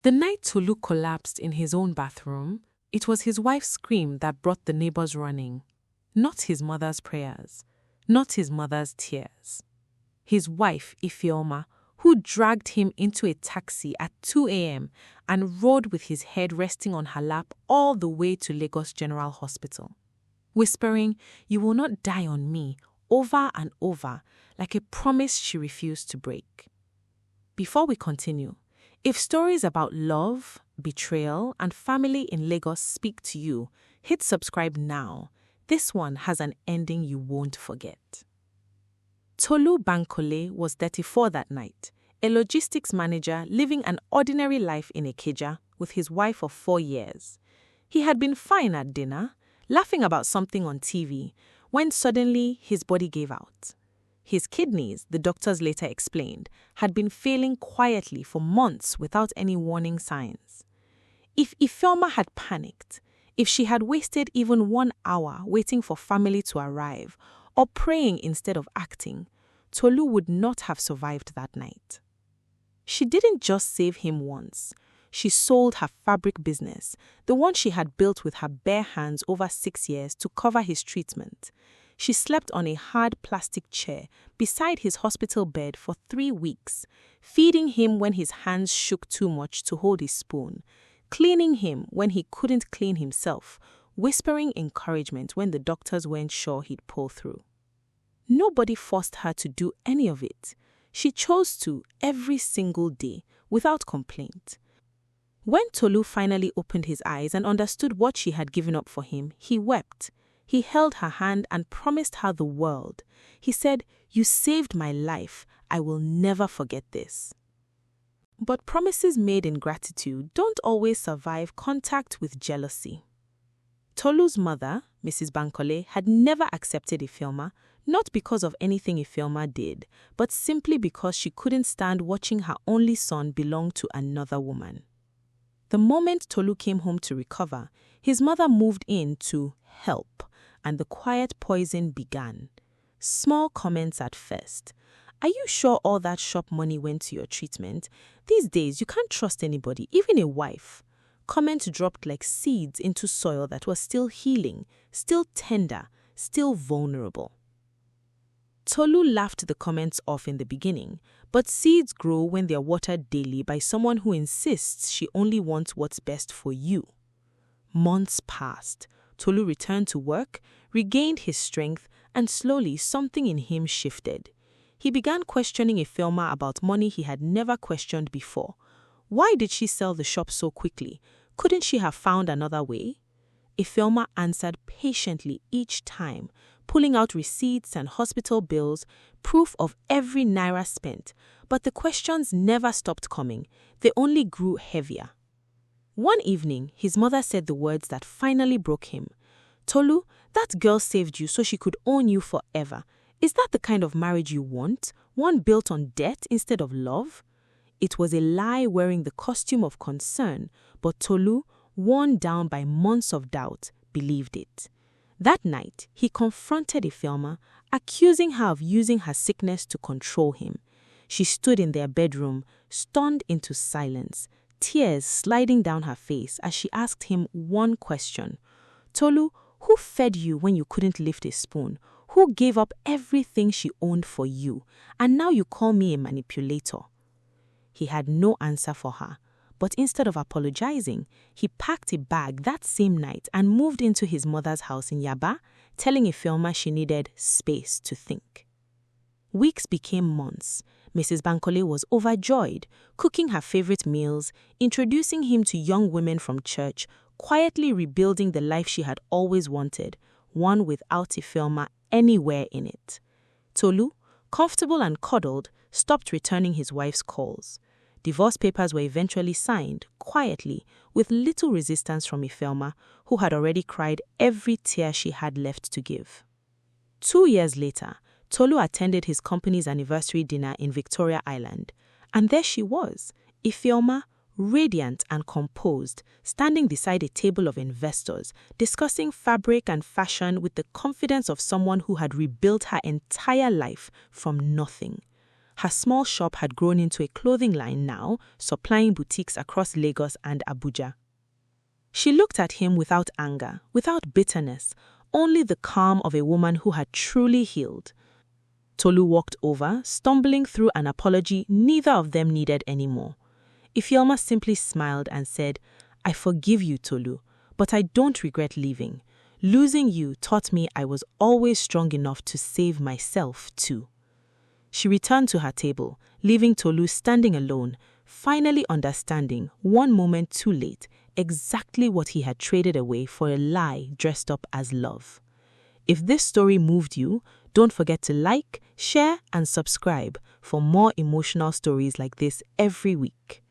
The night Tolu collapsed in his own bathroom, it was his wife's scream that brought the neighbors running. Not his mother's prayers, not his mother's tears. His wife, Ifeoma, who dragged him into a taxi at 2 a.m. and rode with his head resting on her lap all the way to Lagos General Hospital, whispering, "You will not die on me," over and over, like a promise she refused to break. Before we continue, if stories about love, betrayal, and family in Lagos speak to you, hit subscribe now. This one has an ending you won't forget. Tolu Bankole was 34 that night, a logistics manager living an ordinary life in Ikeja with his wife of 4 years. He had been fine at dinner, laughing about something on TV, when suddenly his body gave out. His kidneys, the doctors later explained, had been failing quietly for months without any warning signs. If Ifeoma had panicked, if she had wasted even 1 hour waiting for family to arrive or praying instead of acting, Tolu would not have survived that night. She didn't just save him once. She sold her fabric business, the one she had built with her bare hands over 6 years, to cover his treatment. She slept on a hard plastic chair beside his hospital bed for 3 weeks, feeding him when his hands shook too much to hold his spoon, cleaning him when he couldn't clean himself, whispering encouragement when the doctors weren't sure he'd pull through. Nobody forced her to do any of it. She chose to every single day, without complaint. When Tolu finally opened his eyes and understood what she had given up for him, he wept. He held her hand and promised her the world. He said, "You saved my life. I will never forget this." But promises made in gratitude don't always survive contact with jealousy. Tolu's mother, Mrs. Bankole, had never accepted Ifeoma, not because of anything Ifeoma did, but simply because she couldn't stand watching her only son belong to another woman. The moment Tolu came home to recover, his mother moved in to help, and the quiet poison began. Small comments at first. "Are you sure all that shop money went to your treatment? These days, you can't trust anybody, even a wife." Comments dropped like seeds into soil that was still healing, still tender, still vulnerable. Tolu laughed the comments off in the beginning, but seeds grow when they're watered daily by someone who insists she only wants what's best for you. Months passed. Tolu returned to work, regained his strength, and slowly something in him shifted. He began questioning Ifeoma about money he had never questioned before. Why did she sell the shop so quickly? Couldn't she have found another way? Ifeoma answered patiently each time, pulling out receipts and hospital bills, proof of every naira spent, but the questions never stopped coming. They only grew heavier. One evening, his mother said the words that finally broke him. "Tolu, that girl saved you so she could own you forever. Is that the kind of marriage you want? One built on debt instead of love?" It was a lie wearing the costume of concern, but Tolu, worn down by months of doubt, believed it. That night, he confronted Ifeoma, accusing her of using her sickness to control him. She stood in their bedroom, stunned into silence, tears sliding down her face as she asked him one question. "Tolu, who fed you when you couldn't lift a spoon? Who gave up everything she owned for you? And now you call me a manipulator?" He had no answer for her, but instead of apologizing, he packed a bag that same night and moved into his mother's house in Yaba, telling Ifeoma she needed space to think. Weeks became months. Mrs. Bankole was overjoyed, cooking her favorite meals, introducing him to young women from church, quietly rebuilding the life she had always wanted, one without Ifeoma anywhere in it. Tolu, comfortable and coddled, stopped returning his wife's calls. Divorce papers were eventually signed, quietly, with little resistance from Ifeoma, who had already cried every tear she had left to give. 2 years later, Tolu attended his company's anniversary dinner in Victoria Island, and there she was, Ifeoma, radiant and composed, standing beside a table of investors, discussing fabric and fashion with the confidence of someone who had rebuilt her entire life from nothing. Her small shop had grown into a clothing line now, supplying boutiques across Lagos and Abuja. She looked at him without anger, without bitterness, only the calm of a woman who had truly healed. Tolu walked over, stumbling through an apology neither of them needed anymore. Ifeoma simply smiled and said, "I forgive you, Tolu, but I don't regret leaving. Losing you taught me I was always strong enough to save myself too." She returned to her table, leaving Tolu standing alone, finally understanding, one moment too late, exactly what he had traded away for a lie dressed up as love. If this story moved you, don't forget to like, share, and subscribe for more emotional stories like this every week.